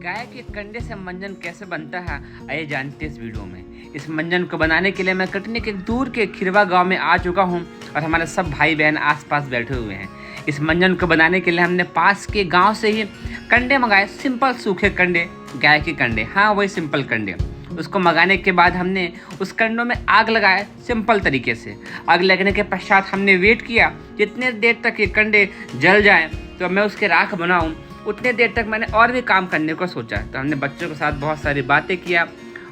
गाय के कंडे से मंजन कैसे बनता है आइए जानते हैं इस वीडियो में। इस मंजन को बनाने के लिए मैं कटनी के दूर के खिरवा गांव में आ चुका हूं और हमारे सब भाई बहन आसपास बैठे हुए हैं। इस मंजन को बनाने के लिए हमने पास के गांव से ही कंडे मंगाए, सिंपल सूखे कंडे, गाय के कंडे, हाँ वही सिंपल कंडे। उसको मंगाने के बाद हमने उस कंडों में आग लगाया सिंपल तरीके से। आग लगने के पश्चात हमने वेट किया जितने देर तक ये कंडे जल जाएं तो मैं उसके राख बनाऊं, उतने देर तक मैंने और भी काम करने को सोचा। तो हमने बच्चों के साथ बहुत सारी बातें किया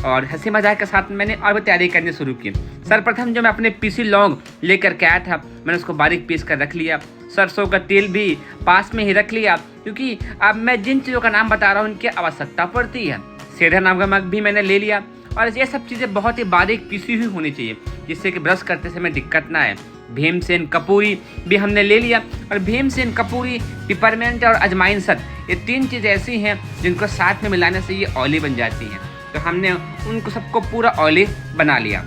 और हंसी मजाक के साथ मैंने और भी तैयारी करनी शुरू की। सर्वप्रथम जो मैं अपने पीसी लौंग लेकर के आया था मैंने उसको बारीक पीस कर रख लिया। सरसों का तेल भी पास में ही रख लिया क्योंकि अब मैं जिन चीज़ों का नाम बता रहा हूँ उनकी आवश्यकता पड़ती है। सेंधा नमक भी मैंने ले लिया और ये सब चीज़ें बहुत ही बारीक पीसी हुई होनी चाहिए जिससे कि ब्रश करते समय दिक्कत ना आए। भीमसेन कपूरी भी हमने ले लिया और भीमसेन कपूरी, पिपरमेंट और अजवाइन सत, ये तीन चीज़ें ऐसी हैं जिनको साथ में मिलाने से ये ऑयली बन जाती हैं। तो हमने उनको सबको पूरा ऑयली बना लिया।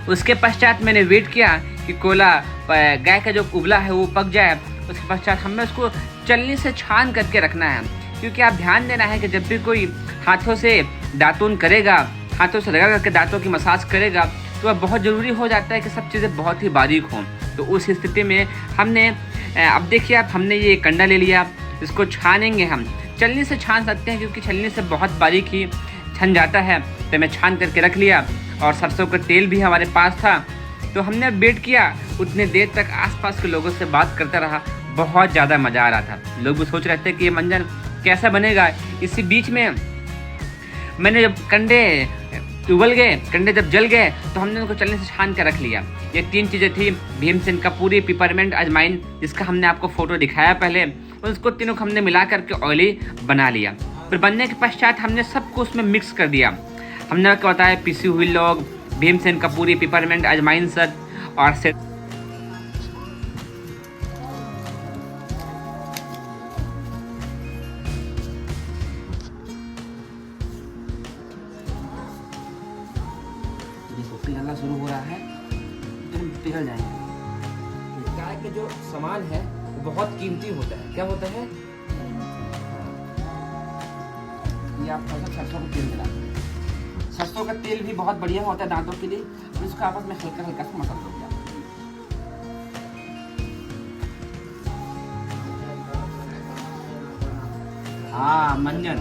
उसके पश्चात मैंने वेट किया कि कोयला गाय का जो उबला है वो पक जाए। उसके पश्चात हमें उसको छलनी से छान करके रखना है क्योंकि आप ध्यान देना है कि जब भी कोई हाथों से दातून करेगा, हाथों से रगड़ करके दांतों की मसाज करेगा तो वह बहुत ज़रूरी हो जाता है कि सब चीज़ें बहुत ही बारीक हों। तो उस स्थिति में हमने अब देखिए आप हमने ये कंडा ले लिया, इसको छानेंगे। हम छलनी से छान सकते हैं क्योंकि छलनी से बहुत बारीक ही छन जाता है। तो मैं छान करके रख लिया और सरसों का तेल भी हमारे पास था। तो हमने वेट किया, उतने देर तक आसपास के लोगों से बात करता रहा। बहुत ज़्यादा मज़ा आ रहा था। लोग भी सोच रहे थे कि ये मंजन कैसा बनेगा। इसी बीच में मैंने जब कंडे उबल गए, कंडे जब जल गए तो हमने उनको चलने से छान कर रख लिया। ये तीन चीज़ें थी, भीमसेन कपूरी, पिपरमेंट, अजवाइन, जिसका हमने आपको फोटो दिखाया पहले। उसको तीनों को हमने मिला करके ऑयली बना लिया। फिर बनने के पश्चात हमने सबको उसमें मिक्स कर दिया। हमने आपको बताया पिसी हुई लौंग, भीमसेन कपूरी, पिपरमेंट, अजवाइन सत और से पिघलना शुरू हो रहा है तो हम पिघल जाएंगे। गाय के जो सामान है वो बहुत कीमती होता है। क्या होता है? ये आप थोड़ा सा सरसों का तेल मिला, सरसों का तेल भी बहुत बढ़िया होता है दांतों के लिए। तो इसको आपस में हल्का हल्का सा मसल दो। हाँ मंजन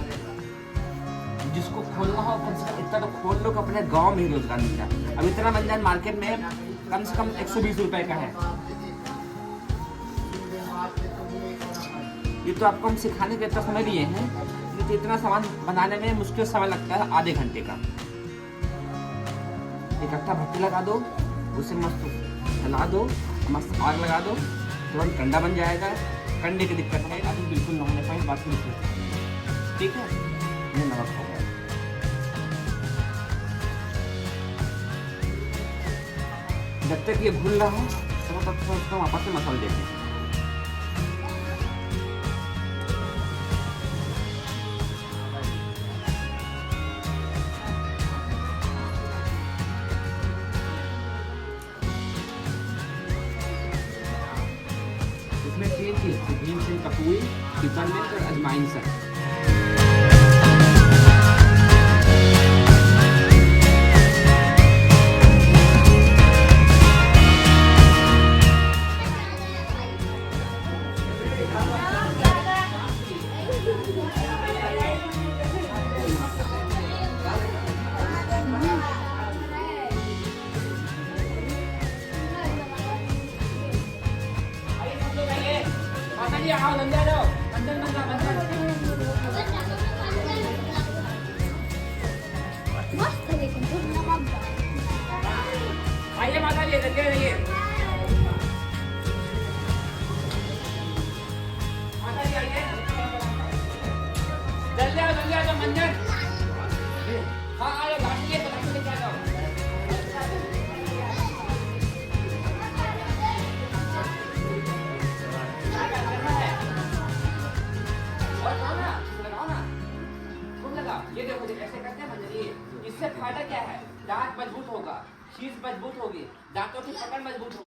जिसको खोलना हो कम से कम इतना तो खोल लो कि अपने गांव में ही रोजगार मिल जाए। अब इतना मंजन मार्केट में कम से कम 120 रुपए का है। ये तो आपको हम सिखाने के इतना समय लिए हैं, तो इतना सामान बनाने में मुश्किल समय लगता है आधे घंटे का। इकट्ठा भट्टी लगा दो, उसे मस्त हिला दो, मस्त आग लगा दो, तुरंत कंडा बन जाएगा। कंडे की दिक्कत है अभी बिल्कुल न होने पाए, बात नहीं। ठीक है, ये नमक हो गया। जब तक ये भून रहा हो तब तक उसको वापस से मसाला देते हैं। इसमें तीन चीज, भीमसेन कपूरी, पिपरमेंट और अजवाइन सत। आइए माता जी, जल्दी आइए। माता जी आइए, जल्दी आ जाओ मंजन। हाँ आइए, घाटी लेके आ जाओ। ये देखो ऐसे करते हैं मंजन। इससे फायदा क्या है? दांत मजबूत होगा, शीश मजबूत होगी, दांतों की पकड़ मजबूत होगी।